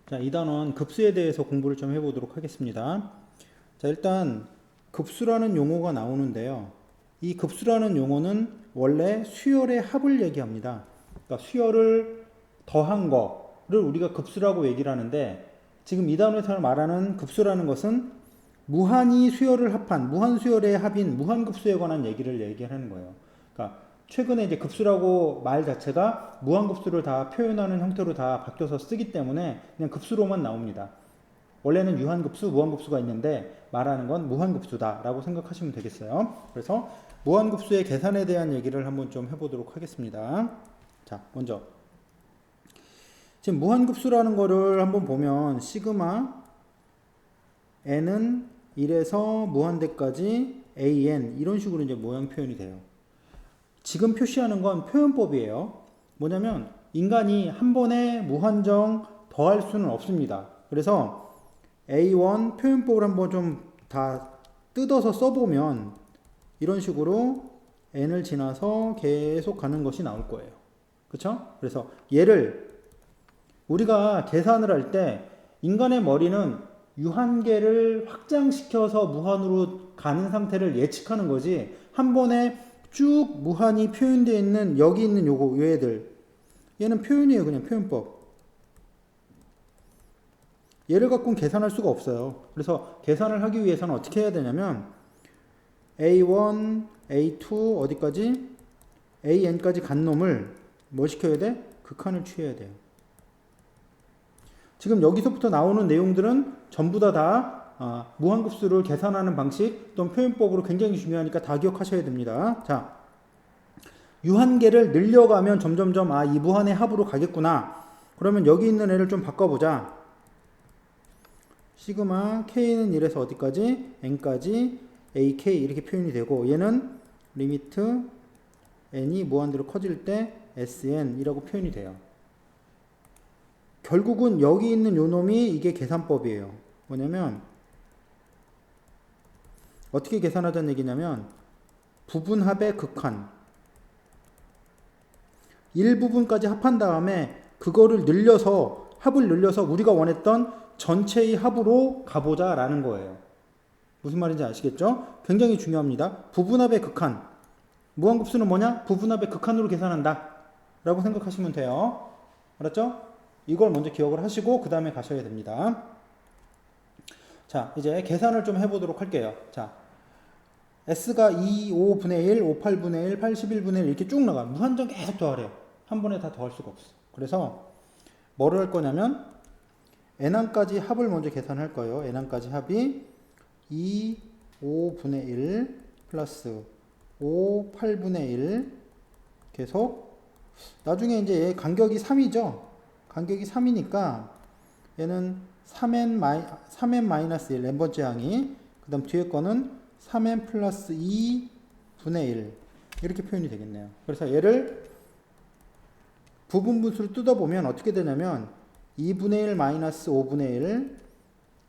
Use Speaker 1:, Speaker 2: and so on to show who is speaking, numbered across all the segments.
Speaker 1: 자, 이 단원 급수에 대해서 공부를 좀 해보도록 하겠습니다. 자, 일단 급수라는 용어가 나오는데요. 이 급수라는 용어는 원래 수열의 합을 얘기합니다. 그러니까 수열을 더한 거를 우리가 급수라고 얘기를 하는데, 지금 이 단원에서 말하는 급수라는 것은 무한히 수열을 합한, 무한 수열의 합인 무한급수에 관한 얘기를 얘기하는 거예요. 그러니까 최근에 이제 급수라고 말 자체가 무한급수를 다 표현하는 형태로 다 바뀌어서 쓰기 때문에 그냥 급수로만 나옵니다. 원래는 유한급수, 무한급수가 있는데 말하는 건 무한급수다라고 생각하시면 되겠어요. 그래서 무한급수의 계산에 대한 얘기를 한번 좀 해보도록 하겠습니다. 자, 먼저 지금 무한급수라는 거를 한번 보면 시그마 n은 1에서 무한대까지 an 이런 식으로 이제 모양 표현이 돼요. 지금 표시하는 건 표현법이에요. 뭐냐면 인간이 한 번에 무한정 더할 수는 없습니다. 그래서 A1 표현법을 한번 좀 다 뜯어서 써보면 이런 식으로 n을 지나서 계속 가는 것이 나올 거예요. 그렇죠? 그래서 얘를 우리가 계산을 할 때 인간의 머리는 유한계를 확장시켜서 무한으로 가는 상태를 예측하는 거지, 한 번에 쭉 무한히 표현되어 있는 여기 있는 요거 얘들, 얘는 표현이에요. 그냥 표현법. 얘를 갖고는 계산할 수가 없어요. 그래서 계산을 하기 위해서는 어떻게 해야 되냐면 A1, A2 어디까지? AN까지 간 놈을 뭐 시켜야 돼? 극한을 취해야 돼요. 지금 여기서부터 나오는 내용들은 전부 다 무한급수를 계산하는 방식 또는 표현법으로 굉장히 중요하니까 다 기억하셔야 됩니다. 자, 유한계를 늘려가면 점점점 이 무한의 합으로 가겠구나. 그러면 여기 있는 애를 좀 바꿔보자. 시그마 k는 1에서 어디까지? n까지 ak 이렇게 표현이 되고, 얘는 리미트 n이 무한대로 커질 때 sn이라고 표현이 돼요. 결국은 여기 있는 요 놈이 이게 계산법이에요. 뭐냐면 어떻게 계산하자는 얘기냐면 부분합의 극한, 일부분까지 합한 다음에 그거를 늘려서, 합을 늘려서 우리가 원했던 전체의 합으로 가보자 라는 거예요. 무슨 말인지 아시겠죠? 굉장히 중요합니다. 부분합의 극한, 무한급수는 뭐냐? 부분합의 극한으로 계산한다 라고 생각하시면 돼요. 알았죠? 이걸 먼저 기억을 하시고 그 다음에 가셔야 됩니다. 자, 이제 계산을 좀 해보도록 할게요. 자, S가 2, 5분의 1, 5, 8분의 1, 81분의 1 이렇게 쭉 나가. 무한정 계속 더하래요. 한 번에 다 더할 수가 없어. 그래서 뭐를 할 거냐면 n항까지 합을 먼저 계산할 거예요. n항까지 합이 2, 5분의 1 플러스 5, 8분의 1 계속, 나중에 이제 얘 간격이 3이죠. 간격이 3이니까 얘는 3n 마이너스 1, n번째 항이, 그 다음 뒤에 거는 3n 플러스 2분의 1 이렇게 표현이 되겠네요. 그래서 얘를 부분분수로 뜯어보면 어떻게 되냐면 2분의 1 마이너스 5분의 1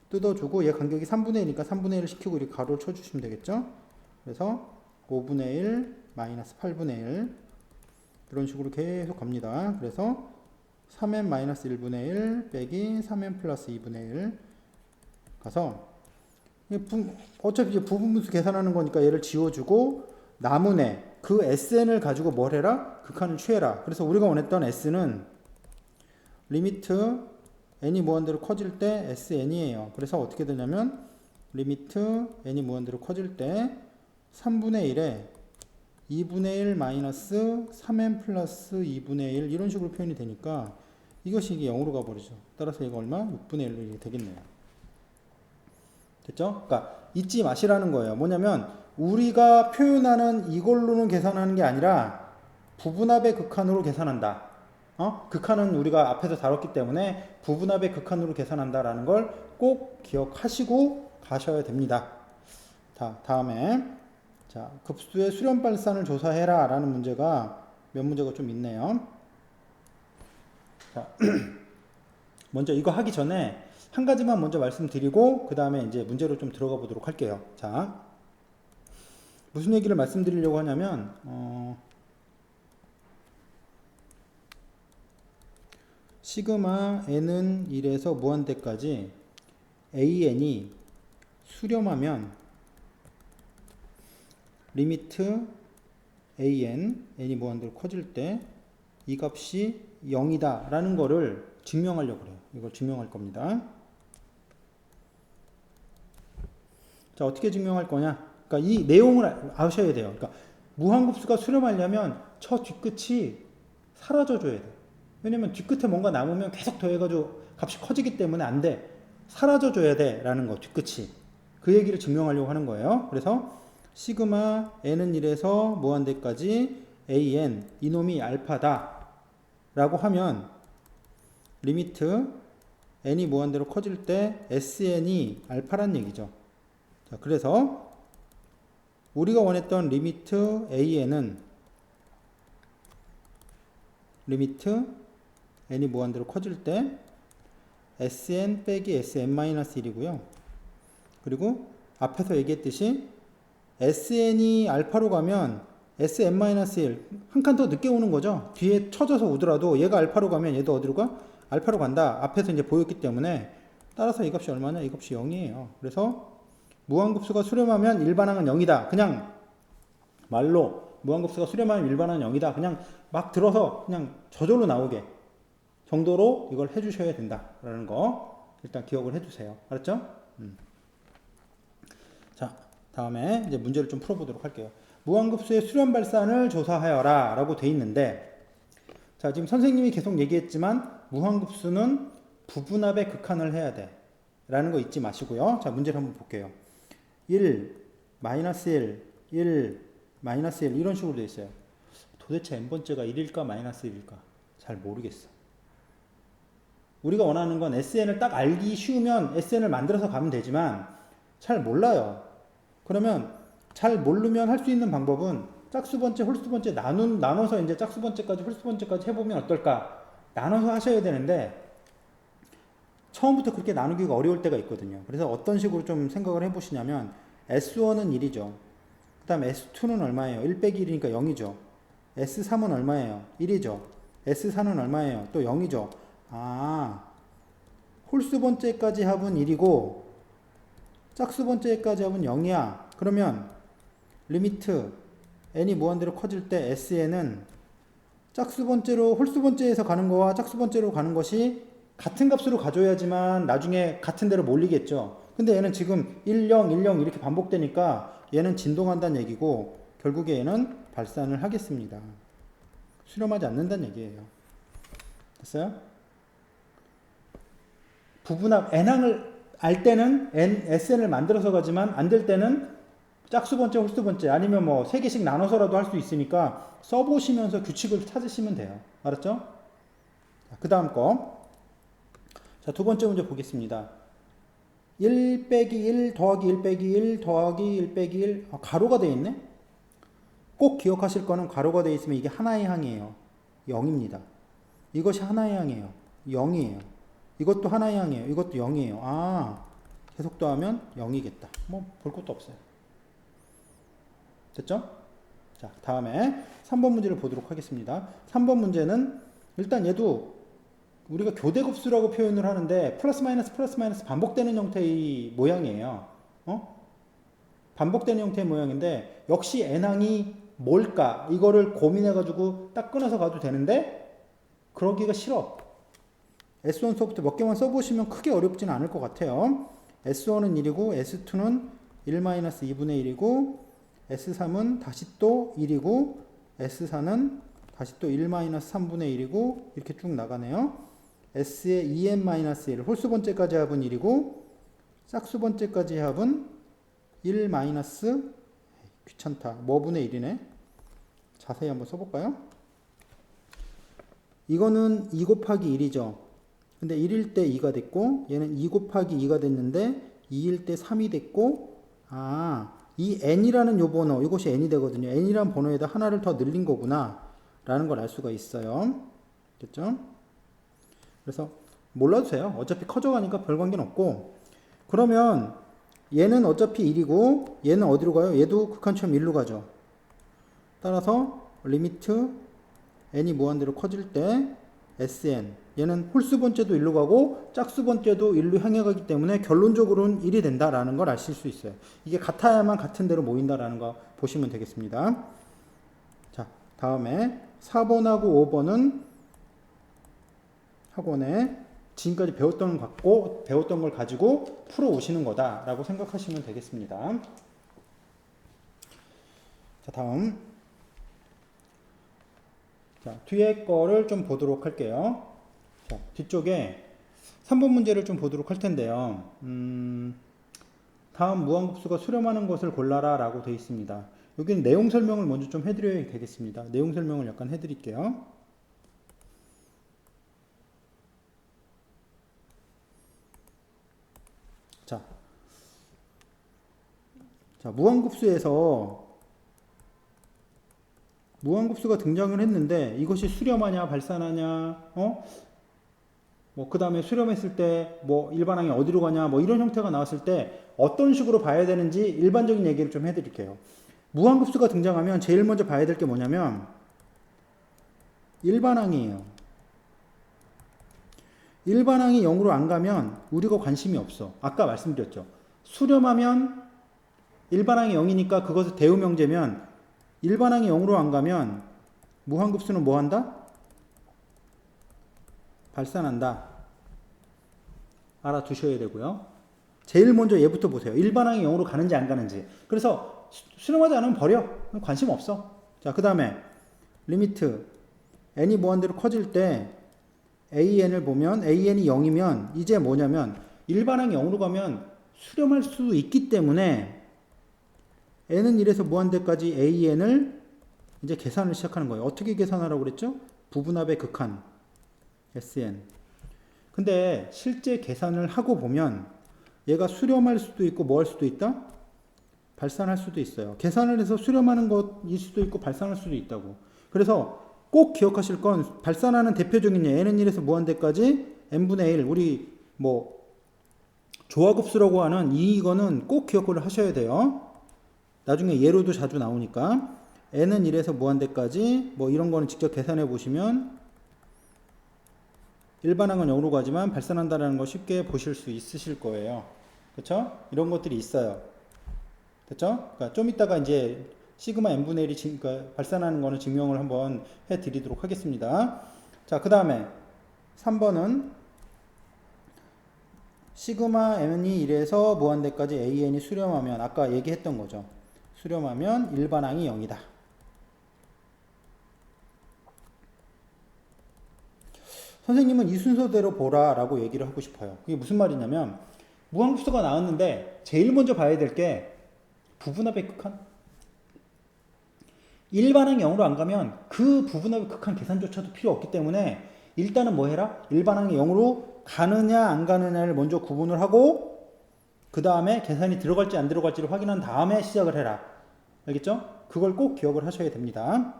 Speaker 1: 뜯어주고, 얘 간격이 3분의 1이니까 3분의 1을 시키고 이렇게 가로를 쳐주시면 되겠죠. 그래서 5분의 1 마이너스 8분의 1 이런 식으로 계속 갑니다. 그래서 3n 마이너스 1분의 1 빼기 3n 플러스 2분의 1 가서, 어차피 이제 부분분수 계산하는 거니까 얘를 지워주고 남은 애, 그 sn을 가지고 뭘 해라? 극한을 취해라. 그래서 우리가 원했던 s는 리미트 n이 무한대로 커질 때 sn이에요. 그래서 어떻게 되냐면 리미트 n이 무한대로 커질 때 3분의 1에 2분의 1 마이너스 3n 플러스 2분의 1 이런 식으로 표현이 되니까 이것이 이게 0으로 가버리죠. 따라서 이거 얼마? 6분의 1로 이게 되겠네요. 됐죠? 그러니까 잊지 마시라는 거예요. 뭐냐면 우리가 표현하는 이걸로는 계산하는 게 아니라 부분합의 극한으로 계산한다. 극한은 우리가 앞에서 다뤘기 때문에 부분합의 극한으로 계산한다라는 걸 꼭 기억하시고 가셔야 됩니다. 다음에 자, 급수의 수렴 발산을 조사해라 라는 문제가 몇 문제가 좀 있네요. 자, 먼저 이거 하기 전에 한 가지만 먼저 말씀드리고 그 다음에 이제 문제로 좀 들어가 보도록 할게요. 자, 무슨 얘기를 말씀드리려고 하냐면 시그마 n은 1에서 무한대까지 an이 수렴하면 리미트 n이 무한대로 커질 때 이 값이 0이다 라는 거를 증명하려고 그래요. 이걸 증명할 겁니다. 자, 어떻게 증명할 거냐? 그러니까 이 내용을 아셔야 돼요. 그러니까 무한급수가 수렴하려면 저 뒷끝이 사라져 줘야 돼요. 왜냐면 뒷끝에 뭔가 남으면 계속 더해가지고 값이 커지기 때문에 안 돼. 사라져 줘야 돼 라는 거, 뒷끝이. 그 얘기를 증명하려고 하는 거예요. 그래서 시그마 n은 1에서 무한대까지 an, 이놈이 알파다 라고 하면 리미트 n이 무한대로 커질 때 sn이 알파란 얘기죠. 자, 그래서 우리가 원했던 리미트 an은 리미트 n이 무한대로 커질 때 sn 빼기 sn-1이고요. 그리고 앞에서 얘기했듯이 sn이 알파로 가면 sn-1 한 칸 더 늦게 오는 거죠. 뒤에 쳐져서 오더라도 얘가 알파로 가면 얘도 어디로 가? 알파로 간다. 앞에서 이제 보였기 때문에 따라서 이 값이 얼마냐? 이 값이 0이에요. 그래서 무한급수가 수렴하면 일반항은 0이다. 그냥 말로 무한급수가 수렴하면 일반항은 0이다. 그냥 막 들어서 그냥 저절로 나오게 정도로 이걸 해주셔야 된다라는 거 일단 기억을 해주세요. 알았죠? 자, 다음에 이제 문제를 좀 풀어보도록 할게요. 무한급수의 수렴 발산을 조사하여라 라고 돼 있는데, 자, 지금 선생님이 계속 얘기했지만 무한급수는 부분합의 극한을 해야 돼 라는 거 잊지 마시고요. 자, 문제를 한번 볼게요. 1, 마이너스 1, 1, 마이너스 1 이런 식으로 돼 있어요. 도대체 n번째가 1일까 마이너스 1일까 잘 모르겠어. 우리가 원하는 건 SN을 딱 알기 쉬우면 SN을 만들어서 가면 되지만 잘 몰라요. 그러면 잘 모르면 할 수 있는 방법은 짝수번째, 홀수번째 나눠서 이제 짝수번째까지, 홀수번째까지 해보면 어떨까? 나눠서 하셔야 되는데 처음부터 그렇게 나누기가 어려울 때가 있거든요. 그래서 어떤 식으로 좀 생각을 해보시냐면 S1은 1이죠. 그 다음 S2는 얼마예요? 1 빼기 1이니까 0이죠. S3은 얼마예요? 1이죠. S4는 얼마예요? 또 0이죠. 아, 홀수번째까지 합은 1이고 짝수번째까지 합은 0이야. 그러면 리미트 n이 무한대로 커질 때 sn은 짝수번째로 홀수번째에서 가는 거와 짝수번째로 가는 것이 같은 값으로 가져야지만 나중에 같은 데로 몰리겠죠. 근데 얘는 지금 1, 0, 1, 0 이렇게 반복되니까 얘는 진동한다는 얘기고 결국에 얘는 발산을 하겠습니다. 수렴하지 않는다는 얘기예요. 됐어요? 부분합 n항을 알 때는 sn을 만들어서 가지만 안 될 때는 짝수번째, 홀수번째 아니면 뭐 3개씩 나눠서라도 할 수 있으니까 써보시면서 규칙을 찾으시면 돼요. 알았죠? 그 다음 거. 자, 두 번째 문제 보겠습니다. 1 빼기 1 더하기 1 빼기 1 더하기 1 빼기 1 가로가 되어 있네? 꼭 기억하실 거는 가로가 되어 있으면 이게 하나의 항이에요. 0입니다. 이것이 하나의 항이에요. 0이에요. 이것도 하나의 항이에요. 이것도 0이에요. 아, 계속 더하면 0이겠다. 뭐 볼 것도 없어요. 됐죠? 자, 다음에 3번 문제를 보도록 하겠습니다. 3번 문제는 일단 얘도 우리가 교대급수라고 표현을 하는데 플러스 마이너스 반복되는 형태의 모양이에요. 반복되는 형태의 모양인데 역시 n항이 뭘까? 이거를 고민해가지고 딱 끊어서 가도 되는데 그러기가 싫어. S1 수업부터 몇 개만 써보시면 크게 어렵지는 않을 것 같아요. S1은 1이고 S2는 1-2분의 1이고 S3은 다시 또 1이고 S4는 다시 또 1-3분의 1이고 이렇게 쭉 나가네요. S의 2n-1 홀수번째까지 합은 1이고 짝수번째까지 합은 1 마이너스 귀찮다. 뭐분의 1이네. 자세히 한번 써볼까요? 이거는 2 곱하기 1이죠. 근데 1일 때 2가 됐고 얘는 2 곱하기 2가 됐는데 2일 때 3이 됐고 이 n이라는 요 번호, 이것이 n이 되거든요. n이라는 번호에다 하나를 더 늘린 거구나 라는 걸 알 수가 있어요. 됐죠? 그래서 몰라도 돼요. 어차피 커져가니까 별 관계는 없고. 그러면 얘는 어차피 1이고 얘는 어디로 가요? 얘도 극한처럼 1로 가죠. 따라서 리미트 n이 무한대로 커질 때 Sn. 얘는 홀수 번째도 1로 가고 짝수 번째도 1로 향해 가기 때문에 결론적으로는 1이 된다라는 걸 아실 수 있어요. 이게 같아야만 같은 대로 모인다라는 거 보시면 되겠습니다. 자, 다음에 4번하고 5번은 학원에 지금까지 배웠던 걸 가지고 풀어 오시는 거다라고 생각하시면 되겠습니다. 자, 다음. 자, 뒤에 거를 좀 보도록 할게요. 자, 뒤쪽에 3번 문제를 좀 보도록 할 텐데요. 다음 무한급수가 수렴하는 것을 골라라 라고 되어 있습니다. 여기는 내용 설명을 먼저 좀 해드려야 되겠습니다. 내용 설명을 약간 해드릴게요. 자, 무한급수가 등장을 했는데 이것이 수렴하냐 발산하냐 뭐 그 다음에 수렴했을 때 뭐 일반항이 어디로 가냐 뭐 이런 형태가 나왔을 때 어떤 식으로 봐야 되는지 일반적인 얘기를 좀 해드릴게요. 무한급수가 등장하면 제일 먼저 봐야 될 게 뭐냐면 일반항이에요. 일반항이 0으로 안 가면 우리가 관심이 없어. 아까 말씀드렸죠. 수렴하면 일반항이 0이니까 그것을 대우명제면 일반항이 0으로 안 가면 무한급수는 뭐 한다? 발산한다. 알아두셔야 되고요. 제일 먼저 얘부터 보세요. 일반항이 0으로 가는지 안 가는지. 그래서 수렴하지 않으면 버려. 관심 없어. 자, 그 다음에 리미트 n이 무한대로 커질 때 an을 보면 an이 0이면 이제 뭐냐면 일반항이 0으로 가면 수렴할 수 있기 때문에 n은 1에서 무한대까지 an을 이제 계산을 시작하는 거예요. 어떻게 계산하라고 그랬죠? 부분합의 극한 Sn. 근데 실제 계산을 하고 보면 얘가 수렴할 수도 있고 뭐 할 수도 있다? 발산할 수도 있어요. 계산을 해서 수렴하는 것일 수도 있고 발산할 수도 있다고. 그래서 꼭 기억하실 건 발산하는 대표적인 예 n은 1에서 무한대까지 n분의 1 우리 뭐 조화급수라고 하는 이거는 꼭 기억을 하셔야 돼요. 나중에 예로도 자주 나오니까 n은 1에서 무한대까지 뭐 이런 거는 직접 계산해 보시면 일반항은 0으로 가지만 발산한다는 거 쉽게 보실 수 있으실 거예요. 그렇죠? 이런 것들이 있어요. 됐죠? 그러니까 좀 이따가 이제 시그마 n분의 1이 그러니까 발산하는 거는 증명을 한번 해 드리도록 하겠습니다. 자, 그 다음에 3번은 시그마 n이 1에서 무한대까지 an이 수렴하면 아까 얘기했던 거죠. 수렴하면 일반항이 0이다. 선생님은 이 순서대로 보라 라고 얘기를 하고 싶어요. 그게 무슨 말이냐면 무한급수가 나왔는데 제일 먼저 봐야 될 게 부분합의 극한. 일반항이 0으로 안 가면 그 부분합의 극한 계산조차도 필요 없기 때문에 일단은 뭐 해라? 일반항이 0으로 가느냐 안 가느냐를 먼저 구분을 하고 그 다음에 계산이 들어갈지 안 들어갈지를 확인한 다음에 시작을 해라. 알겠죠? 그걸 꼭 기억을 하셔야 됩니다.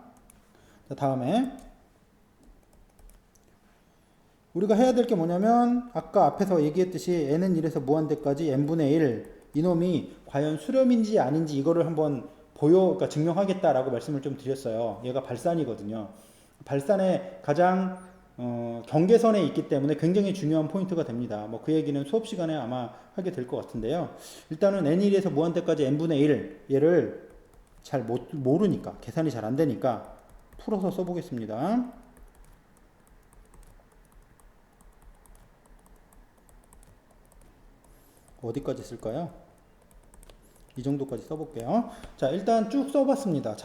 Speaker 1: 자, 다음에 우리가 해야 될 게 뭐냐면 아까 앞에서 얘기했듯이 n은 1에서 무한대까지 n분의 1 이놈이 과연 수렴인지 아닌지 이거를 한번 그러니까 증명하겠다라고 말씀을 좀 드렸어요. 얘가 발산이거든요. 발산의 가장 경계선에 있기 때문에 굉장히 중요한 포인트가 됩니다. 뭐 그 얘기는 수업 시간에 아마 하게 될 것 같은데요. 일단은 n1에서 무한대까지 n분의 1 얘를 잘 모르니까 계산이 잘 안 되니까 풀어서 써보겠습니다. 어디까지 쓸까요? 이 정도까지 써볼게요. 자, 일단 쭉 써봤습니다.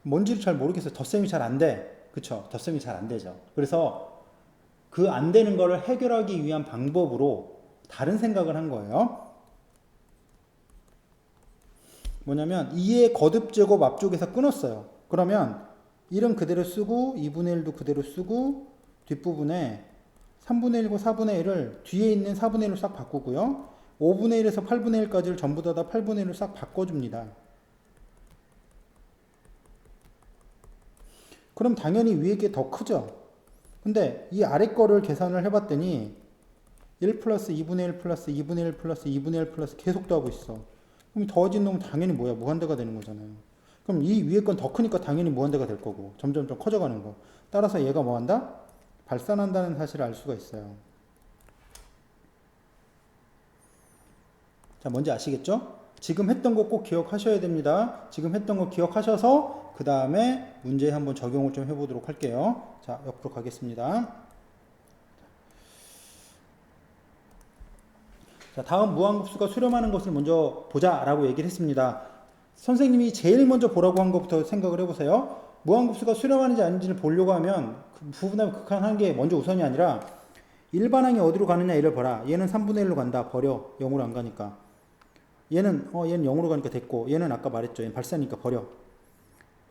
Speaker 1: 뭔지를 잘 모르겠어요. 덧셈이 잘 안 돼. 그쵸? 덧셈이 잘 안 되죠. 그래서 그 안 되는 거를 해결하기 위한 방법으로 다른 생각을 한 거예요. 뭐냐면 2의 거듭제곱 앞쪽에서 끊었어요. 그러면 1은 그대로 쓰고 2분의 1도 그대로 쓰고 뒷부분에 3분의 1과 4분의 1을 뒤에 있는 4분의 1로 싹 바꾸고요. 5분의 1에서 8분의 1까지를 전부 다 8분의 1로 싹 바꿔줍니다. 그럼 당연히 위에 게 더 크죠. 근데 이 아래 거를 계산을 해봤더니 1 플러스 2분의 1 플러스 2분의 1 플러스 2분의 1 플러스 계속 더하고 있어. 그럼 더해진 놈은 당연히 뭐야? 무한대가 되는 거잖아요. 그럼 이 위에 건 더 크니까 당연히 무한대가 될 거고 점점 커져가는 거. 따라서 얘가 뭐 한다? 발산한다는 사실을 알 수가 있어요. 자, 뭔지 아시겠죠? 지금 했던 거 꼭 기억하셔야 됩니다. 지금 했던 거 기억하셔서 그 다음에 문제에 한번 적용을 좀 해보도록 할게요. 자, 옆으로 가겠습니다. 자, 다음 무한급수가 수렴하는 것을 먼저 보자라고 얘기를 했습니다. 선생님이 제일 먼저 보라고 한 것부터 생각을 해보세요. 무한급수가 수렴하는지 아닌지를 보려고 하면 그 부분함을 극한한 게 먼저 우선이 아니라 일반항이 어디로 가느냐 얘를 봐라. 얘는 3분의 1로 간다. 버려. 0으로 안 가니까. 얘는 0으로 가니까 됐고 얘는 아까 말했죠. 얘는 발산이니까 버려.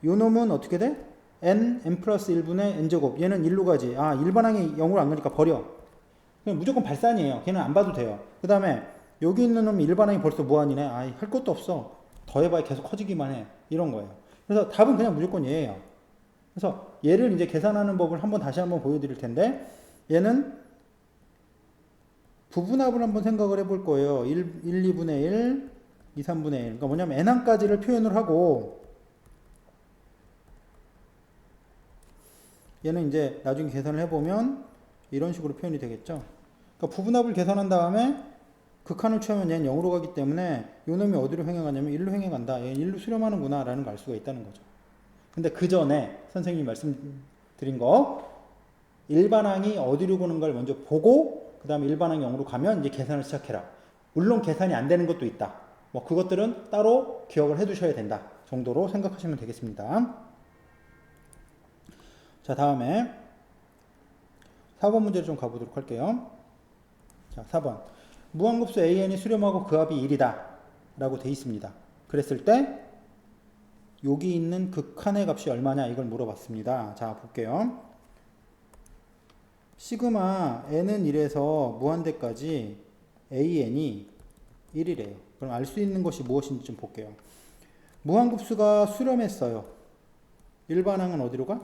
Speaker 1: 요 놈은 어떻게 돼? n 플러스 1분의 n제곱. 얘는 1로 가지. 아, 일반항이 0으로 안 가니까 버려. 그냥 무조건 발산이에요. 걔는 안 봐도 돼요. 그 다음에 여기 있는 놈이 일반항이 벌써 무한이네. 아, 할 것도 없어. 더해봐야 계속 커지기만 해. 이런 거예요. 그래서 답은 그냥 무조건 얘예요. 그래서 얘를 이제 계산하는 법을 다시 한번 보여드릴 텐데 얘는 부분합을 한번 생각을 해볼 거예요. 1, 2분의 1, 2, 3분의 1. 그러니까 뭐냐면 n항까지를 표현을 하고 얘는 이제 나중에 계산을 해보면 이런 식으로 표현이 되겠죠. 그러니까 부분합을 계산한 다음에 극한을 취하면 얘는 0으로 가기 때문에 요 놈이 어디로 행해가냐면 1로 행해간다. 얘는 1로 수렴하는구나 라는 걸 알 수가 있다는 거죠. 근데 그 전에 선생님이 말씀드린 거 일반항이 어디로 가는 걸 먼저 보고 그 다음에 일반항이 0으로 가면 이제 계산을 시작해라. 물론 계산이 안 되는 것도 있다. 뭐 그것들은 따로 기억을 해 두셔야 된다 정도로 생각하시면 되겠습니다. 자, 다음에 4번 문제를 좀 가보도록 할게요. 자, 4번. 무한급수 an이 수렴하고 그 합이 1이다 라고 돼 있습니다. 그랬을 때 여기 있는 극한의 값이 얼마냐 이걸 물어봤습니다. 자, 볼게요. 시그마 n은 1에서 무한대까지 an이 1이래요. 그럼 알 수 있는 것이 무엇인지 좀 볼게요. 무한급수가 수렴했어요. 일반항은 어디로 가?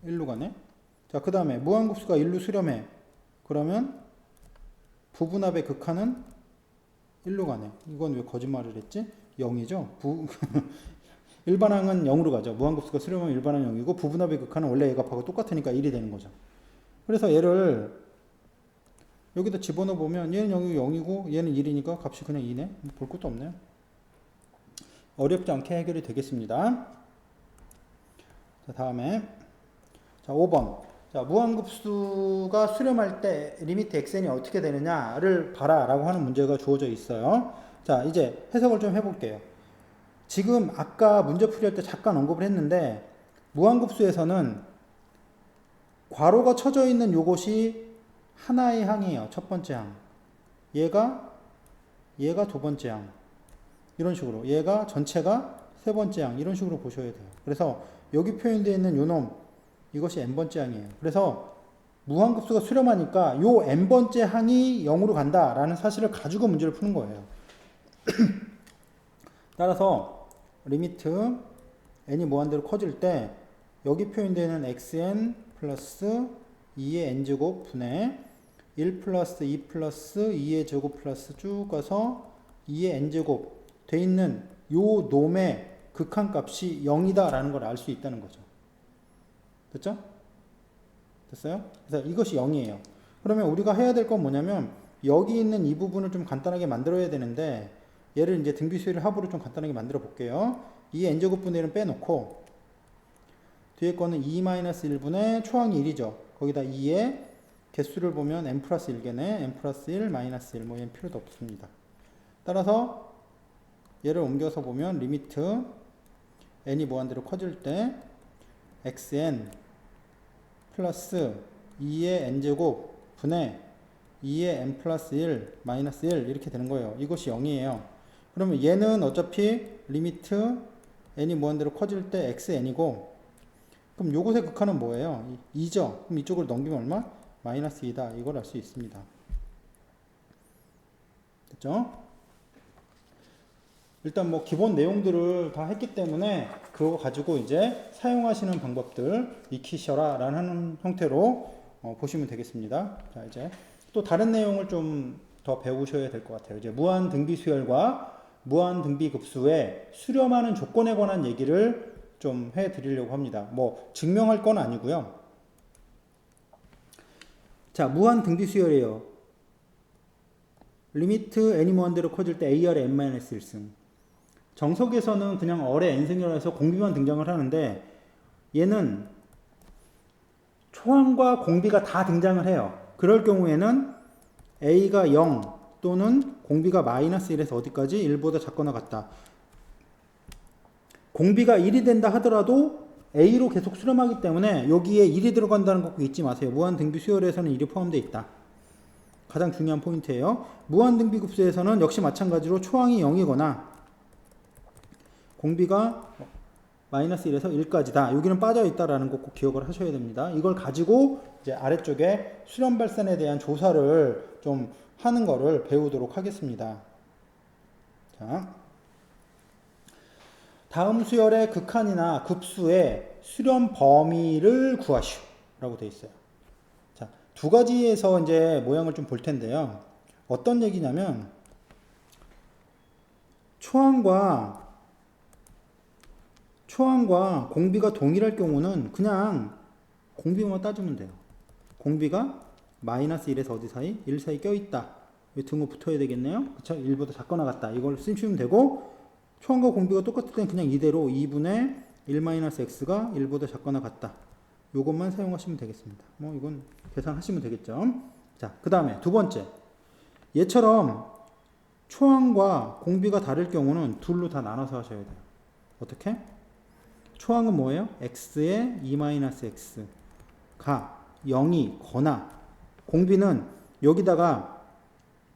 Speaker 1: 1로 가네. 자, 그 다음에 무한급수가 1로 수렴해. 그러면 부분합의 극한은 1로 가네. 이건 왜 거짓말을 했지? 0이죠? 일반항은 0으로 가죠. 무한급수가 수렴하면 일반항은 0이고 부분합의 극한은 원래 얘 값하고 똑같으니까 1이 되는 거죠. 그래서 얘를 여기다 집어넣어 보면 얘는 0이고 얘는 1이니까 값이 그냥 2네. 볼 것도 없네요. 어렵지 않게 해결이 되겠습니다. 자, 다음에 자, 5번. 자, 무한급수가 수렴할 때 리미트 xn이 어떻게 되느냐를 봐라 라고 하는 문제가 주어져 있어요. 자, 이제 해석을 좀 해볼게요. 지금 아까 문제 풀이할 때 잠깐 언급을 했는데 무한급수에서는 괄호가 쳐져 있는 요것이 하나의 항이에요. 첫 번째 항. 얘가 두 번째 항. 이런 식으로. 얘가 전체가 세 번째 항. 이런 식으로 보셔야 돼요. 그래서 여기 표현되어 있는 요 놈, 이것이 n번째 항이에요. 그래서 무한급수가 수렴하니까 요 n번째 항이 0으로 간다라는 사실을 가지고 문제를 푸는 거예요. 따라서 리미트 n이 무한대로 커질 때 여기 표현되는 xn 플러스 2의 n제곱 분의 1 플러스 2 플러스 2의 제곱 플러스 쭉 가서 2의 n제곱 돼 있는 요 놈의 극한값이 0이다 라는 걸 알 수 있다는 거죠. 됐죠? 됐어요? 그래서 이것이 0이에요. 그러면 우리가 해야 될 건 뭐냐면 여기 있는 이 부분을 좀 간단하게 만들어야 되는데 얘를 이제 등비수열 합으로 좀 간단하게 만들어 볼게요. 2의 n제곱 분의 1은 빼놓고 뒤에 거는 2-1분의 초항이 1이죠. 거기다 2의 개수를 보면 n 플러스 1개네. n 플러스 1, 마이너스 1. 뭐 얘는 필요도 없습니다. 따라서 얘를 옮겨서 보면 리미트 n이 무한대로 커질 때 xn 플러스 2의 n제곱 분의 2의 n 플러스 1 마이너스 1 이렇게 되는 거예요. 이것이 0이에요. 그러면 얘는 어차피 리미트 n이 무한대로 커질 때 xn이고 그럼 요것의 극한은 뭐예요? 2죠. 그럼 이쪽으로 넘기면 얼마? 마이너스 2다. 이걸 알 수 있습니다. 됐죠? 일단 뭐 기본 내용들을 다 했기 때문에 그거 가지고 이제 사용하시는 방법들 익히셔라 라는 형태로 보시면 되겠습니다. 자, 이제 또 다른 내용을 좀 더 배우셔야 될 것 같아요. 이제 무한 등비 수열과 무한 등비급수의 수렴하는 조건에 관한 얘기를 좀 해드리려고 합니다. 뭐 증명할 건 아니고요. 자, 무한 등비 수열이에요. 리미트 n이 무한대로 커질 때 AR의 n-1승. 정석에서는 그냥 얼의 n승이라 해서 공비만 등장을 하는데 얘는 초항과 공비가 다 등장을 해요. 그럴 경우에는 a가 0 또는 공비가 마이너스 1에서 어디까지? 1보다 작거나 같다. 공비가 1이 된다 하더라도 a로 계속 수렴하기 때문에 여기에 1이 들어간다는 거 꼭 잊지 마세요. 무한 등비 수열에서는 1이 포함되어 있다. 가장 중요한 포인트예요. 무한 등비 급수에서는 역시 마찬가지로 초항이 0이거나 공비가 마이너스 1에서 1까지다. 여기는 빠져 있다라는 거 꼭 기억을 하셔야 됩니다. 이걸 가지고 이제 아래쪽에 수렴 발산에 대한 조사를 좀 하는 거를 배우도록 하겠습니다. 자, 다음 수열의 극한이나 급수의 수렴 범위를 구하시오 라고 되어 있어요. 자, 두 가지에서 이제 모양을 좀 볼 텐데요. 어떤 얘기냐면 초항과 공비가 동일할 경우는 그냥 공비만 따지면 돼요. 공비가 마이너스 1에서 어디 사이? 1 사이 껴있다. 등호 붙어야 되겠네요. 그쵸? 1보다 작거나 같다. 이걸 쓰시면 되고 초항과 공비가 똑같을 땐 그냥 이대로 2분의 1-x가 1보다 작거나 같다. 요것만 사용하시면 되겠습니다. 뭐 이건 계산하시면 되겠죠. 자, 그 다음에 두 번째. 얘처럼 초항과 공비가 다를 경우는 둘로 다 나눠서 하셔야 돼요. 어떻게? 초항은 뭐예요? x의 2-x가 0이거나 공비는 여기다가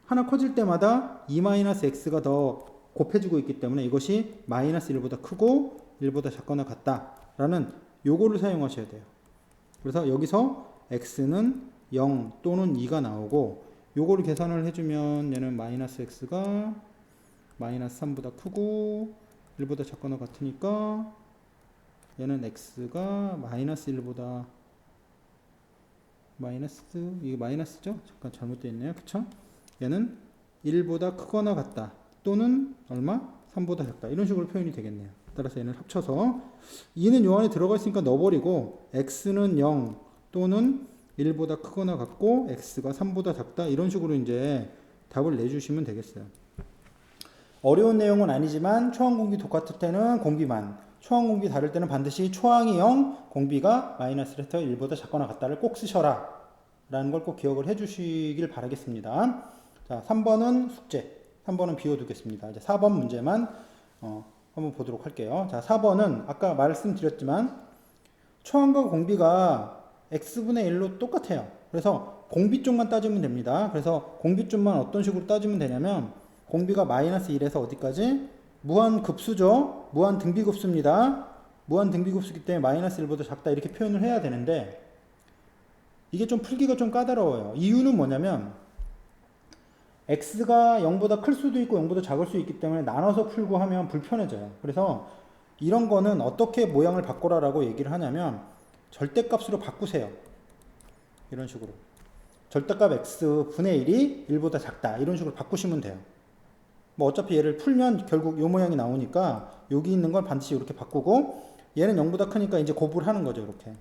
Speaker 1: 하나 커질 때마다 2-x가 더 곱해주고 있기 때문에 이것이 마이너스 1보다 크고 1보다 작거나 같다라는 요거를 사용하셔야 돼요. 그래서 여기서 x는 0 또는 2가 나오고 요거를 계산을 해주면 얘는 마이너스 x가 마이너스 3보다 크고 1보다 작거나 같으니까 얘는 x가 마이너스 1보다 이게 마이너스죠? 잠깐 잘못되어 있네요. 그쵸? 얘는 1보다 크거나 같다. 또는 얼마? 3보다 작다. 이런 식으로 표현이 되겠네요. 따라서 얘는 합쳐서 2는 요 안에 들어가 있으니까 넣어버리고 x는 0 또는 1보다 크거나 같고 x가 3보다 작다. 이런 식으로 이제 답을 내주시면 되겠어요. 어려운 내용은 아니지만 초항 공비 똑같을 때는 공비만, 초항 공비 다를 때는 반드시 초항이 0, 공비가 마이너스 1보다 작거나 같다를 꼭 쓰셔라 라는 걸 꼭 기억을 해 주시길 바라겠습니다. 자, 3번은 숙제, 3번은 비워두겠습니다. 이제 4번 문제만 한번 보도록 할게요. 자, 4번은 아까 말씀드렸지만 초항과 공비가 x분의 1로 똑같아요. 그래서 공비 쪽만 따지면 됩니다. 그래서 공비 쪽만 어떤 식으로 따지면 되냐면 공비가 마이너스 1에서 어디까지? 무한 급수죠. 무한 등비급수입니다. 무한 등비급수이기 때문에 마이너스 1보다 작다 이렇게 표현을 해야 되는데 이게 좀 풀기가 좀 까다로워요. 이유는 뭐냐면 x가 0보다 클 수도 있고 0보다 작을 수 있기 때문에 나눠서 풀고 하면 불편해져요. 그래서 이런 거는 어떻게 모양을 바꿔라라고 얘기를 하냐면 절대값으로 바꾸세요. 이런 식으로. 절대값 x분의 1이 1보다 작다. 이런 식으로 바꾸시면 돼요. 뭐 어차피 얘를 풀면 결국 요 모양이 나오니까 여기 있는 걸 반드시 이렇게 바꾸고 얘는 0보다 크니까 이제 곱을 하는 거죠. 이렇게.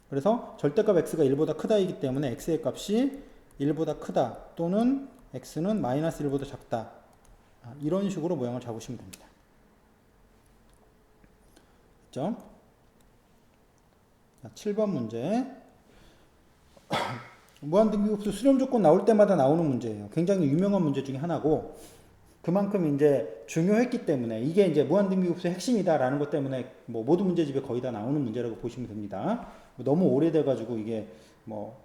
Speaker 1: 그래서 절대값 x가 1보다 크다이기 때문에 x의 값이 1보다 크다 또는 x는 마이너스 1보다 작다. 이런 식으로 모양을 잡으시면 됩니다. 됐죠? 7번 문제. 무한등비급수 수렴 조건 나올 때마다 나오는 문제예요. 굉장히 유명한 문제 중에 하나고 그만큼 이제 중요했기 때문에 이게 이제 무한등비급수의 핵심이다라는 것 때문에 뭐 모든 문제집에 거의 다 나오는 문제라고 보시면 됩니다. 너무 오래돼가지고 이게 뭐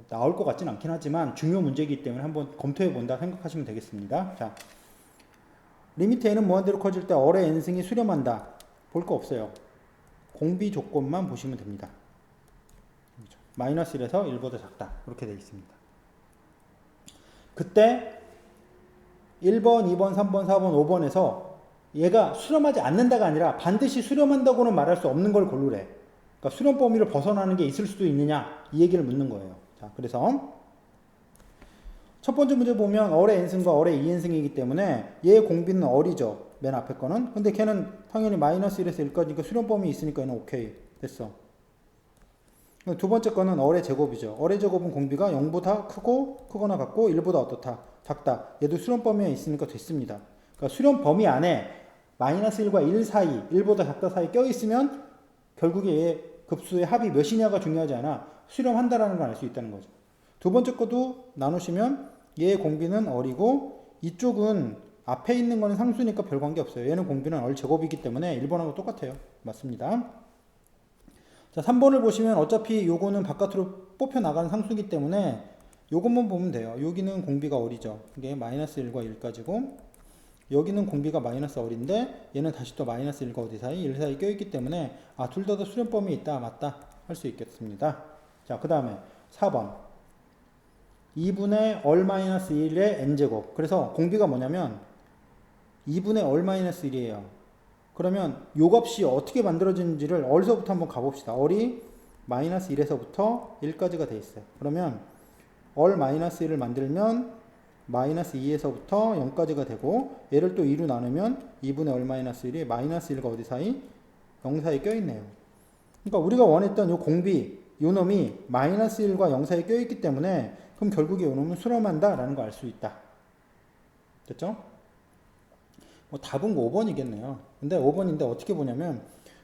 Speaker 1: 나올 것 같진 않긴 하지만 중요 문제이기 때문에 한번 검토해 본다 생각하시면 되겠습니다. 자, 리미트 n은 무한대로 커질 때 얼의 n승이 수렴한다. 볼 거 없어요. 공비 조건만 보시면 됩니다. 마이너스 1에서 1보다 작다. 이렇게 되어 있습니다. 그때 1번, 2번, 3번, 4번, 5번에서 얘가 수렴하지 않는다가 아니라 반드시 수렴한다고는 말할 수 없는 걸 고르래. 그러니까 수렴 범위를 벗어나는 게 있을 수도 있느냐 이 얘기를 묻는 거예요. 자, 그래서 첫 번째 문제 보면 어의 n승과 어의 2n승이기 때문에 얘의 공비는 어리죠. 맨 앞에 거는. 근데 걔는 당연히 마이너스 1에서 1까지니까 수렴 범위 있으니까 얘는 오케이. 됐어. 두 번째 거는 어의 제곱이죠. 어의 제곱은 공비가 0보다 크고 크거나 같고 1보다 어떻다? 작다. 얘도 수렴 범위에 있으니까 됐습니다. 그러니까 수렴 범위 안에 마이너스 1과 1 사이, 1보다 작다 사이 껴있으면 결국에 얘 급수의 합이 몇이냐가 중요하지 않아. 수렴한다라는 걸 알 수 있다는 거죠. 두 번째 것도 나누시면 얘의 공비는 어리고 이쪽은 앞에 있는 거는 상수니까 별 관계 없어요. 얘는 공비는 얼 제곱이기 때문에 1번하고 똑같아요. 맞습니다. 자, 3번을 보시면 어차피 요거는 바깥으로 뽑혀 나가는 상수이기 때문에 요것만 보면 돼요. 여기는 공비가 어리죠. 이게 마이너스 1과 1까지고 여기는 공비가 마이너스 어린데 얘는 다시 또 마이너스 1과 어디 사이? 1 사이 껴있기 때문에 둘 다 수렴 범위 있다 맞다 할 수 있겠습니다. 자, 그 다음에 4번 2분의 얼 마이너스 1의 n제곱. 그래서 공비가 뭐냐면 2분의 얼 마이너스 1이에요. 그러면 요 값이 어떻게 만들어지는지를 얼서부터 한번 가봅시다. 얼이 마이너스 1에서부터 1까지가 돼 있어요. 그러면 얼 마이너스 1을 만들면 마이너스 2에서부터 0까지가 되고 얘를 또 2로 나누면 2분의 얼 마이너스 1이 마이너스 1과 어디 사이? 0 사이 껴있네요. 그러니까 우리가 원했던 요 공비 요 놈이 마이너스 1과 0 사이 껴있기 때문에 그럼 결국에 요 놈은 수렴한다 라는 거 알 수 있다. 됐죠? 답은 5번이겠네요. 근데 5번인데 어떻게 보냐면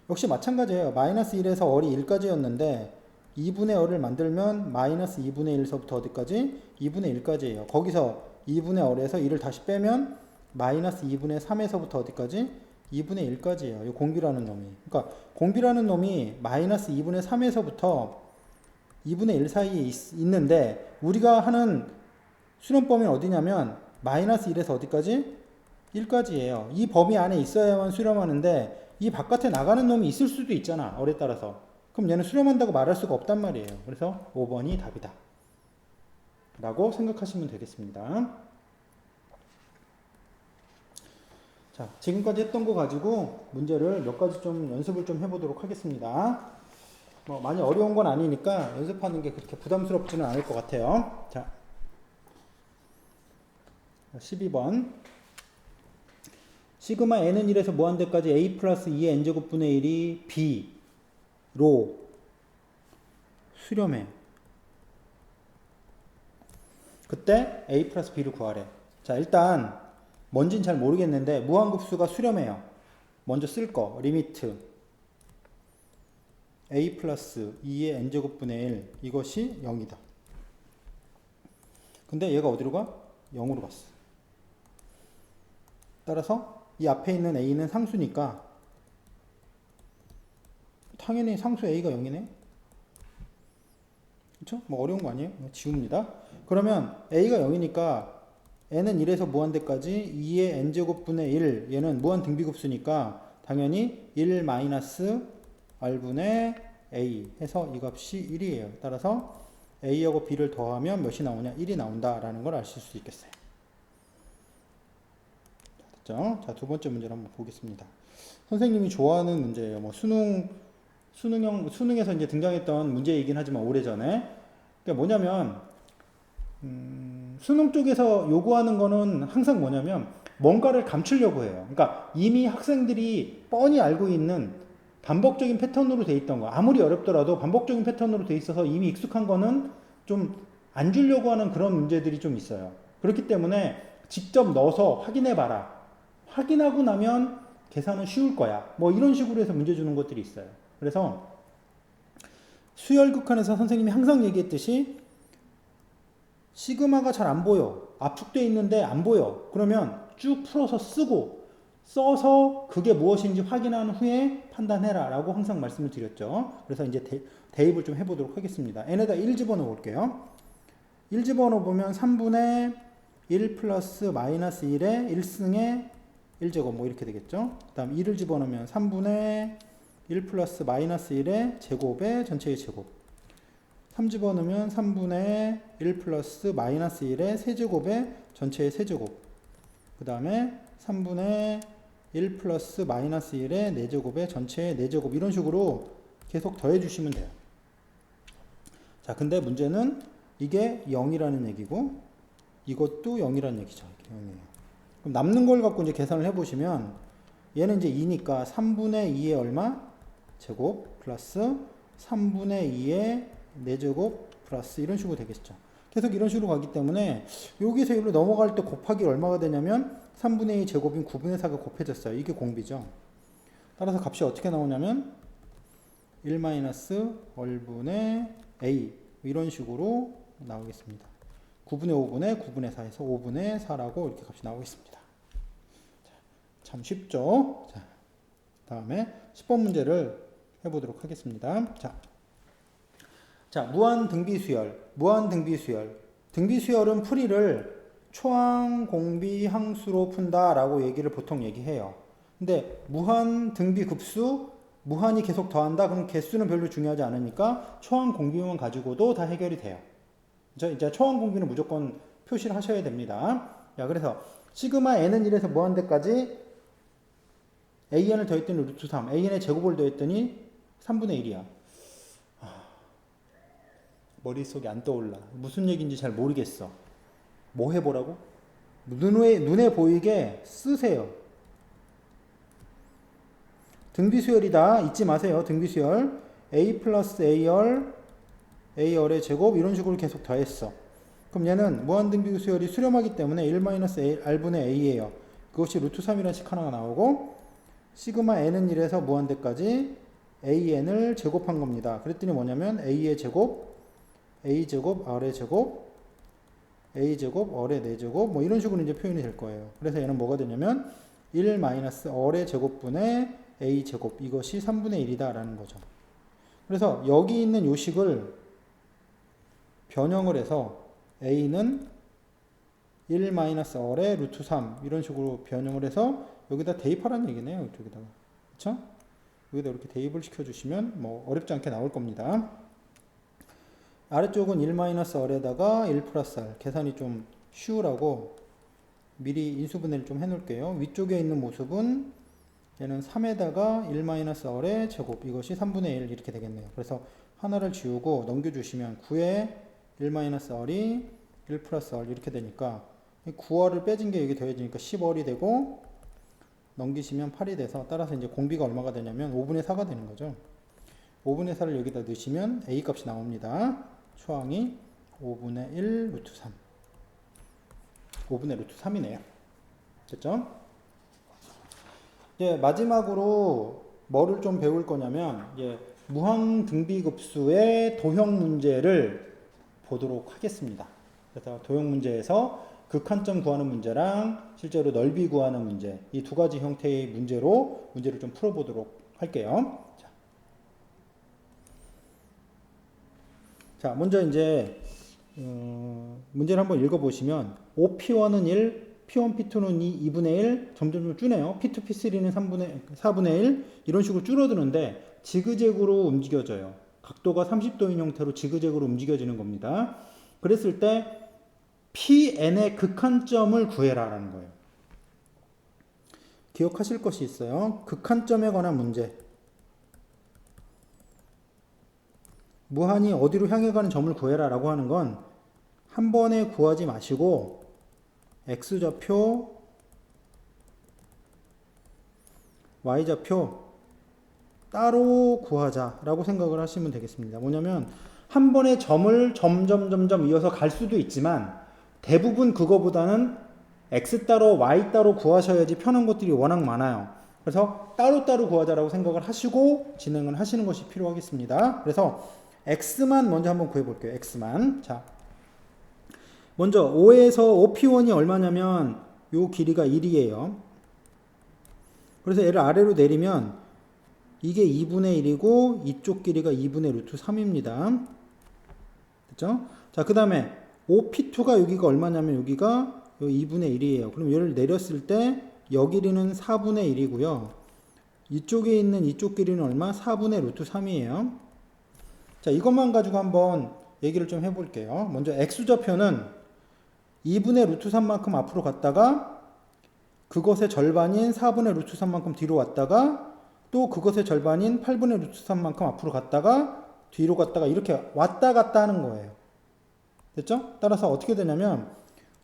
Speaker 1: 역시 마찬가지예요. 마이너스 1에서 얼이 1까지였는데 2분의 얼을 만들면 마이너스 2분의 1에서부터 어디까지? 2분의 1까지예요. 거기서 2분의 얼에서 1을 다시 빼면 마이너스 2분의 3에서부터 어디까지? 2분의 1까지예요. 이 공비라는 놈이. 그러니까 공비라는 놈이 마이너스 2분의 3에서부터 2분의 1 사이에 있는데 우리가 하는 수렴 범위는 어디냐면 마이너스 1에서 어디까지? 1까지예요. 이 범위 안에 있어야만 수렴하는데 이 바깥에 나가는 놈이 있을 수도 있잖아. 얼에 따라서. 그럼 얘는 수렴한다고 말할 수가 없단 말이에요. 그래서 5번이 답이다. 라고 생각하시면 되겠습니다. 자, 지금까지 했던 거 가지고 문제를 몇 가지 좀 연습을 좀 해보도록 하겠습니다. 많이 어려운 건 아니니까 연습하는 게 그렇게 부담스럽지는 않을 것 같아요. 자, 12번. 시그마 n은 1에서 무한대까지 a 플러스 2의 n제곱분의 1이 b로 수렴해. 그때 a 플러스 b를 구하래. 자, 일단 뭔진 잘 모르겠는데 무한급수가 수렴해요. 먼저 쓸 거 리미트 a 플러스 2의 n제곱분의 1 이것이 0이다. 근데 얘가 어디로 가? 0으로 갔어. 따라서 이 앞에 있는 a는 상수니까 당연히 상수 a가 0이네. 그쵸? 어려운 거 아니에요? 지웁니다. 그러면 a가 0이니까 n은 1에서 무한대까지 2의 n제곱분의 1 얘는 무한 등비급수니까 당연히 1 마이너스 r분의 a 해서 이 값이 1이에요. 따라서 a하고 b를 더하면 몇이 나오냐? 1이 나온다라는 걸 아실 수 있겠어요. 됐죠? 자, 두 번째 문제를 한번 보겠습니다. 선생님이 좋아하는 문제예요. 수능에서 이제 등장했던 문제이긴 하지만 오래전에. 그러니까 뭐냐면 수능 쪽에서 요구하는 거는 항상 뭐냐면 뭔가를 감추려고 해요. 그러니까 이미 학생들이 뻔히 알고 있는 반복적인 패턴으로 돼 있던 거, 아무리 어렵더라도 반복적인 패턴으로 돼 있어서 이미 익숙한 거는 좀 안 주려고 하는 그런 문제들이 좀 있어요. 그렇기 때문에 직접 넣어서 확인해 봐라. 확인하고 나면 계산은 쉬울 거야. 이런 식으로 해서 문제 주는 것들이 있어요. 그래서 수열극한에서 선생님이 항상 얘기했듯이 시그마가 잘 안 보여. 압축되어 있는데 안 보여. 그러면 쭉 풀어서 써서 그게 무엇인지 확인한 후에 판단해라 라고 항상 말씀을 드렸죠. 그래서 이제 대입을 좀 해보도록 하겠습니다. n에다 1 집어넣어 볼게요. 1 집어넣어 보면 3분의 1 플러스 마이너스 1의 1승의 1제곱 이렇게 되겠죠. 그 다음 2를 집어넣으면 3분의 1 플러스 마이너스 1의 제곱의 전체의 제곱. 3 집어넣으면 3분의 1 플러스 마이너스 1의 세제곱의 전체의 세제곱. 그 다음에 3분의 1 플러스 마이너스 1의 4제곱의 전체의 4제곱. 이런 식으로 계속 더해 주시면 돼요. 자, 근데 문제는 이게 0이라는 얘기고 이것도 0이란 얘기죠. 이렇게 0이에요. 그럼 남는 걸 갖고 이제 계산을 해보시면 얘는 이제 2니까 3분의 2의 얼마? 제곱 플러스 3분의 2의 4제곱 플러스 이런 식으로 되겠죠. 계속 이런 식으로 가기 때문에 여기서 여기로 넘어갈 때 곱하기 얼마가 되냐면 3분의 2 제곱인 9분의 4가 곱해졌어요. 이게 공비죠. 따라서 값이 어떻게 나오냐면 1-얼분의 a 이런 식으로 나오겠습니다. 9분의 5분의 9분의 4에서 5분의 4라고 이렇게 값이 나오겠습니다. 자, 참 쉽죠? 자, 다음에 10번 문제를 해보도록 하겠습니다. 자, 무한 등비수열. 등비수열은 풀이를 초항, 공비, 항수로 푼다라고 얘기를 보통 얘기해요. 근데 무한 등비급수, 무한이 계속 더한다? 그럼 개수는 별로 중요하지 않으니까 초항, 공비만 가지고도 다 해결이 돼요. 이제 초항, 공비는 무조건 표시를 하셔야 됩니다. 자, 그래서 시그마 n은 1에서 무한대까지 an을 더했더니 루트 3, an의 제곱을 더했더니 3분의 1이야. 머릿속에 안 떠올라. 무슨 얘기인지 잘 모르겠어. 뭐 해보라고? 눈에 보이게 쓰세요. 등비수열이다. 잊지 마세요. 등비수열. a 플러스 a열의 제곱 이런 식으로 계속 더했어. 그럼 얘는 무한등비수열이 수렴하기 때문에 1-r분의 a예요. 그것이 루트 3이라는 식 하나가 나오고 시그마 n은 1에서 무한대까지 an을 제곱한 겁니다. 그랬더니 뭐냐면 a의 제곱, a제곱, r의 제곱, a제곱, r의 4제곱 뭐 이런 식으로 이제 표현이 될 거예요. 그래서 얘는 뭐가 되냐면 1-r의 제곱분의 a제곱 이것이 3분의 1이다 라는 거죠. 그래서 여기 있는 요식을 변형을 해서 a는 1-r의 루트 3 이런 식으로 변형을 해서 여기다 대입하라는 얘기네요. 이쪽에다가. 그쵸? 여기다 이렇게 대입을 시켜주시면 뭐 어렵지 않게 나올 겁니다. 아래쪽은 1-r에다가 1 플러스 r 계산이 좀 쉬우라고 미리 인수분해를 좀 해놓을게요. 위쪽에 있는 모습은 얘는 3에다가 1-r의 제곱 이것이 3분의 1 이렇게 되겠네요. 그래서 하나를 지우고 넘겨주시면 9에 1-r이 1 플러스 r 이렇게 되니까 9r을 빼진 게 여기 더해지니까 10r이 되고 넘기시면 8이 돼서 따라서 이제 공비가 얼마가 되냐면 5분의 4가 되는 거죠. 5분의 4를 여기다 넣으시면 a 값이 나옵니다. 초항이 5분의 1 루트 3 5분의 루트 3이네요. 됐죠? 이제 마지막으로 뭐를 좀 배울 거냐면 무한 등비급수의 도형 문제를 보도록 하겠습니다. 그래서 도형 문제에서 극한점 구하는 문제랑 실제로 넓이 구하는 문제 이 두 가지 형태의 문제를 좀 풀어보도록 할게요. 자, 먼저 이제 문제를 한번 읽어보시면 OP1은 1, P1, P2는 2, 2분의 1 점점 줄네요. P2, P3는 4분의 1 이런 식으로 줄어드는데 지그재그로 움직여져요. 각도가 30도인 형태로 지그재그로 움직여지는 겁니다. 그랬을 때 PN의 극한점을 구해라 라는 거예요. 기억하실 것이 있어요. 극한점에 관한 문제. 무한이 어디로 향해 가는 점을 구해라 라고 하는 건 한 번에 구하지 마시고 X좌표, Y좌표 따로 구하자 라고 생각을 하시면 되겠습니다. 뭐냐면 한 번에 점을 점점 이어서 갈 수도 있지만 대부분 그거보다는 X 따로 Y 따로 구하셔야지 편한 것들이 워낙 많아요. 그래서 따로따로 구하자라고 생각을 하시고 진행을 하시는 것이 필요하겠습니다. 그래서 X만 먼저 한번 구해볼게요. X만. 자, 먼저 5에서 OP1이 얼마냐면 요 길이가 1이에요. 그래서 얘를 아래로 내리면 이게 2분의 1이고 이쪽 길이가 2분의 루트 3입니다. 됐죠? 자, 그 다음에 OP2가 여기가 얼마냐면 여기가 2분의 1이에요. 그럼 얘를 내렸을 때 여기 길이는 4분의 1이고요. 이쪽에 있는 이쪽 길이는 얼마? 4분의 루트 3이에요. 자, 이것만 가지고 한번 얘기를 좀 해볼게요. 먼저 X좌표는 2분의 루트 3만큼 앞으로 갔다가 그것의 절반인 4분의 루트 3만큼 뒤로 왔다가 또 그것의 절반인 8분의 루트 3만큼 앞으로 갔다가 뒤로 갔다가 이렇게 왔다 갔다 하는 거예요. 됐죠? 따라서 어떻게 되냐면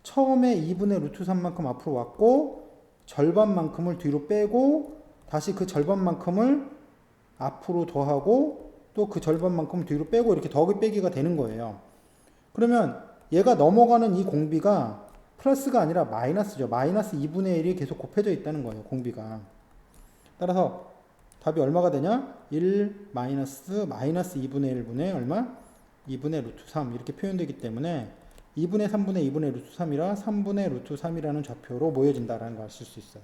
Speaker 1: 처음에 2분의 루트 3만큼 앞으로 왔고 절반만큼을 뒤로 빼고 다시 그 절반만큼을 앞으로 더하고 또 그 절반만큼 뒤로 빼고 이렇게 더하기 빼기가 되는 거예요. 그러면 얘가 넘어가는 이 공비가 플러스가 아니라 마이너스죠. 마이너스 2분의 1이 계속 곱해져 있다는 거예요. 공비가. 따라서 답이 얼마가 되냐? 1 마이너스 2분의 1분의 얼마? 2분의 루트 3 이렇게 표현되기 때문에 2분의 3분의 2분의 루트 3이라 3분의 루트 3이라는 좌표로 모여진다라는 걸 아실 수 있어요.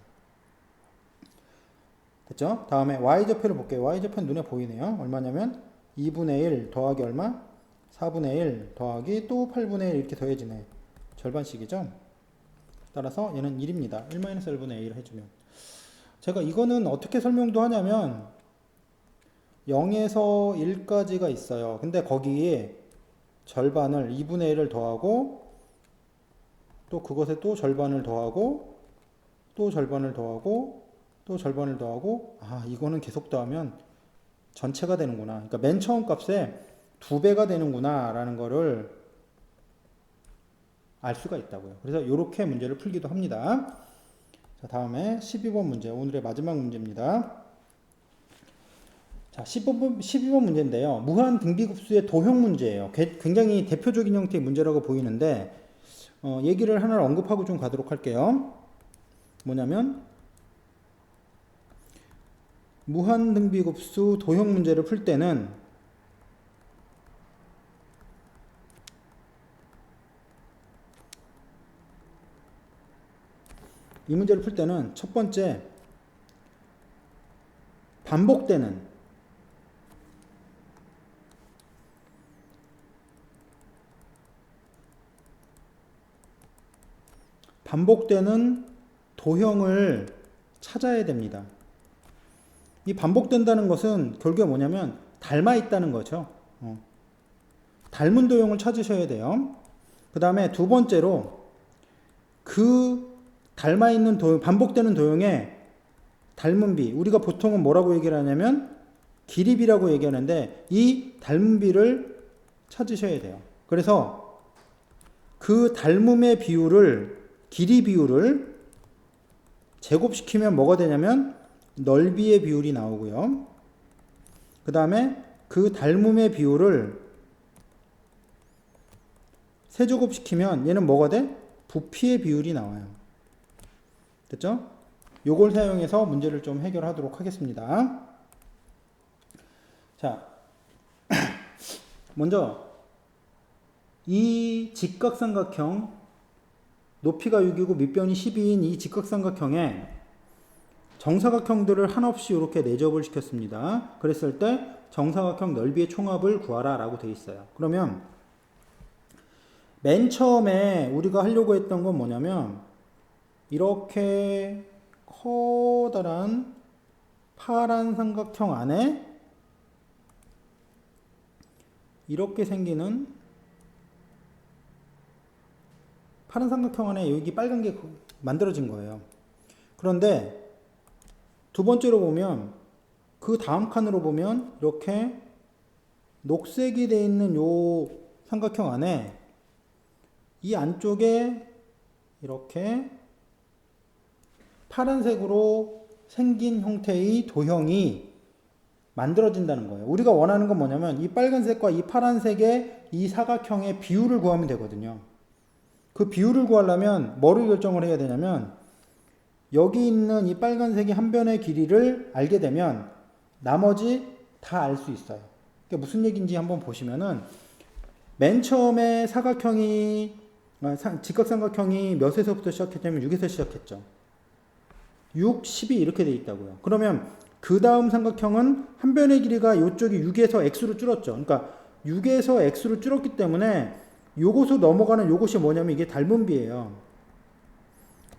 Speaker 1: 됐죠? 다음에 y좌표를 볼게요. y좌표는 눈에 보이네요. 얼마냐면 2분의 1 더하기 얼마? 4분의 1 더하기 또 8분의 1 이렇게 더해지네. 절반씩이죠? 따라서 얘는 1입니다. 1-1분의 1 해주면. 제가 이거는 어떻게 설명도 하냐면 0에서 1까지가 있어요. 근데 거기에 절반을 2분의 1을 더하고 또 그것에 또 절반을 더하고 또 절반을 더하고 또 절반을 더하고 이거는 계속 더하면 전체가 되는구나. 그러니까 맨 처음 값에 2배가 되는구나 라는 거를 알 수가 있다고요. 그래서 이렇게 문제를 풀기도 합니다. 자, 다음에 12번 문제, 오늘의 마지막 문제입니다. 자, 12번 문제인데요. 무한 등비급수의 도형 문제예요. 굉장히 대표적인 형태의 문제라고 보이는데 얘기를 하나를 언급하고 좀 가도록 할게요. 뭐냐면 무한 등비급수 도형 문제를 풀 때는 이 문제를 풀 때는 첫 번째 반복되는 도형을 찾아야 됩니다. 이 반복된다는 것은 결국에 뭐냐면 닮아 있다는 거죠. 닮은 도형을 찾으셔야 돼요. 그 다음에 두 번째로 그 닮아 있는 도형, 반복되는 도형의 닮은 비, 우리가 보통은 뭐라고 얘기를 하냐면 길이비라고 얘기하는데 이 닮은 비를 찾으셔야 돼요. 그래서 그 닮음의 비율을, 길이 비율을 제곱시키면 뭐가 되냐면 넓이의 비율이 나오고요. 그 다음에 그 닮음의 비율을 세제곱시키면 얘는 뭐가 돼? 부피의 비율이 나와요. 됐죠? 요걸 사용해서 문제를 좀 해결하도록 하겠습니다. 자, 먼저 이 직각삼각형, 높이가 6이고 밑변이 12인 이 직각삼각형에 정사각형들을 한없이 이렇게 내접을 시켰습니다. 그랬을 때 정사각형 넓이의 총합을 구하라 라고 되어 있어요. 그러면 맨 처음에 우리가 하려고 했던 건 뭐냐면 이렇게 커다란 파란 삼각형 안에 이렇게 생기는 파란 삼각형 안에 여기 빨간 게 만들어진 거예요. 그런데 두 번째로 보면 그 다음 칸으로 보면 이렇게 녹색이 되어 있는 요 삼각형 안에 이 안쪽에 이렇게 파란색으로 생긴 형태의 도형이 만들어진다는 거예요. 우리가 원하는 건 뭐냐면 이 빨간색과 이 파란색의 이 사각형의 비율을 구하면 되거든요. 그 비율을 구하려면 뭐를 결정을 해야 되냐면 여기 있는 이 빨간색이 한 변의 길이를 알게 되면 나머지 다 알 수 있어요. 그러니까 무슨 얘기인지 한번 보시면은 맨 처음에 직각삼각형이 몇에서부터 시작했냐면 6에서 시작했죠. 6, 12 이렇게 돼 있다고요. 그러면 그 다음 삼각형은 한 변의 길이가 이쪽이 6에서 x로 줄었죠. 그러니까 6에서 x로 줄었기 때문에 요것으로 넘어가는 요것이 뭐냐면 이게 닮은비예요.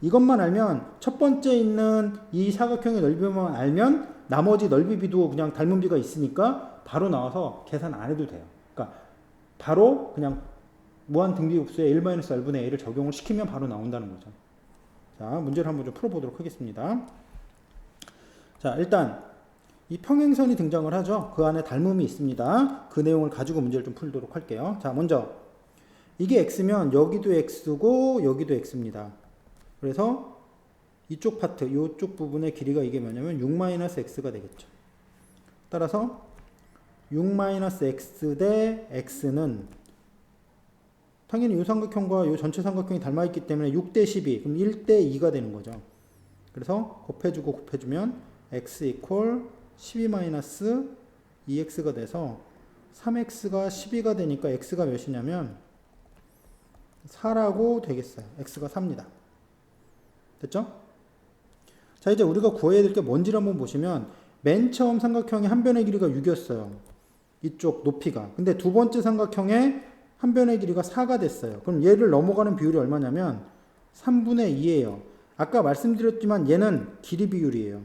Speaker 1: 이것만 알면 첫 번째 있는 이 사각형의 넓이만 알면 나머지 넓이비도 그냥 닮은비가 있으니까 바로 나와서 계산 안 해도 돼요. 그러니까 바로 그냥 무한 등비급수의 1-r분의 a를 적용을 시키면 바로 나온다는 거죠. 자, 문제를 한번 좀 풀어보도록 하겠습니다. 자, 일단 이 평행선이 등장을 하죠. 그 안에 닮음이 있습니다. 그 내용을 가지고 문제를 좀 풀도록 할게요. 자, 먼저 이게 x면 여기도 x고 여기도 x입니다. 그래서 이쪽 파트, 이쪽 부분의 길이가 이게 뭐냐면 6-x가 되겠죠. 따라서 6-x 대 x는 당연히 이 삼각형과 이 전체 삼각형이 닮아있기 때문에 6대 12, 그럼 1대 2가 되는 거죠. 그래서 곱해주고 곱해주면 x 이퀄 12-2x가 돼서 3x가 12가 되니까 x가 몇이냐면 4라고 되겠어요. x가 4입니다. 됐죠? 자, 이제 우리가 구해야 될 게 뭔지를 한번 보시면 맨 처음 삼각형의 한 변의 길이가 6이었어요. 이쪽 높이가. 근데 두 번째 삼각형의 한 변의 길이가 4가 됐어요. 그럼 얘를 넘어가는 비율이 얼마냐면 3분의 2예요. 아까 말씀드렸지만 얘는 길이 비율이에요.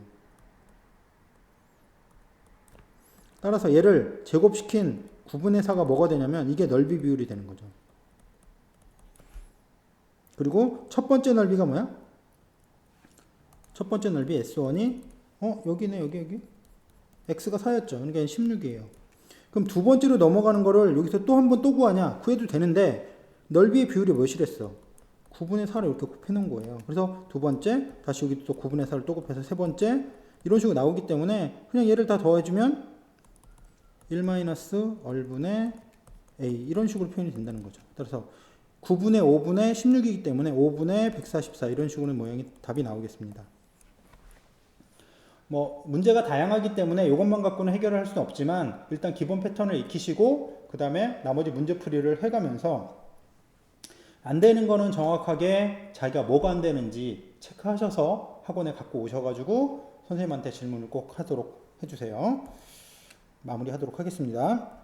Speaker 1: 따라서 얘를 제곱시킨 9분의 4가 뭐가 되냐면 이게 넓이 비율이 되는 거죠. 그리고 첫 번째 넓이가 뭐야? 첫 번째 넓이 S1이 여기네 여기 X가 4였죠. 그러니까 16이에요. 그럼 두 번째로 넘어가는 거를 여기서 또 한 번 또 구하냐? 구해도 되는데 넓이의 비율이 몇이랬어? 9분의 4를 이렇게 곱해 놓은 거예요. 그래서 두 번째 다시 여기 또 9분의 4를 또 곱해서 세 번째 이런 식으로 나오기 때문에 그냥 얘를 다 더해주면 1-얼분의 a 이런 식으로 표현이 된다는 거죠. 따라서 9분의 5분의 16이기 때문에 5분의 144 이런 식으로 모양이 답이 나오겠습니다. 뭐 문제가 다양하기 때문에 이것만 갖고는 해결을 할 수는 없지만 일단 기본 패턴을 익히시고 그 다음에 나머지 문제풀이를 해가면서 안 되는 거는 정확하게 자기가 뭐가 안 되는지 체크하셔서 학원에 갖고 오셔가지고 선생님한테 질문을 꼭 하도록 해주세요. 마무리하도록 하겠습니다.